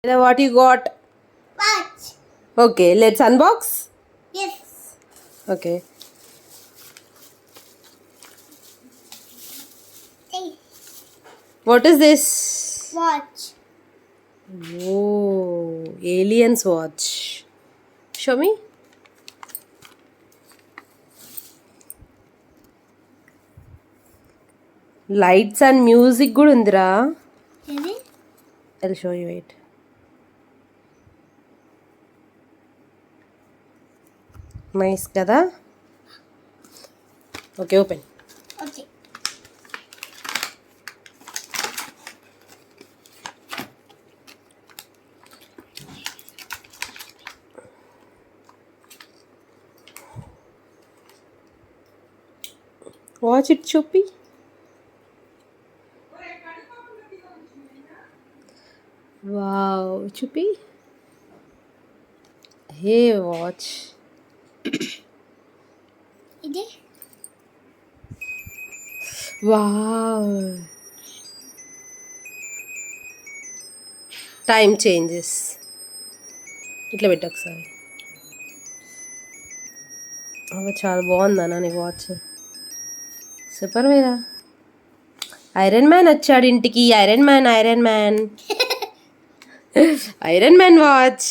What you got? Watch. Okay, let's unbox. Yes. Okay. Hey. What is this? Watch. Oh, aliens watch. Show me. Lights and music good undira. Really? I'll show you it. Nice kada? Okay, open. Okay. Watch it, Choppy. Wow, Choppy. Hey, watch. Idi? Wow. Time changes. ఇట్లా పెట్టు ఒకసారి. చాలా బాగుందన్నా నీకు watch. Super మీద. Iron man వచ్చాడు ఇంటికి. Iron man iron man watch.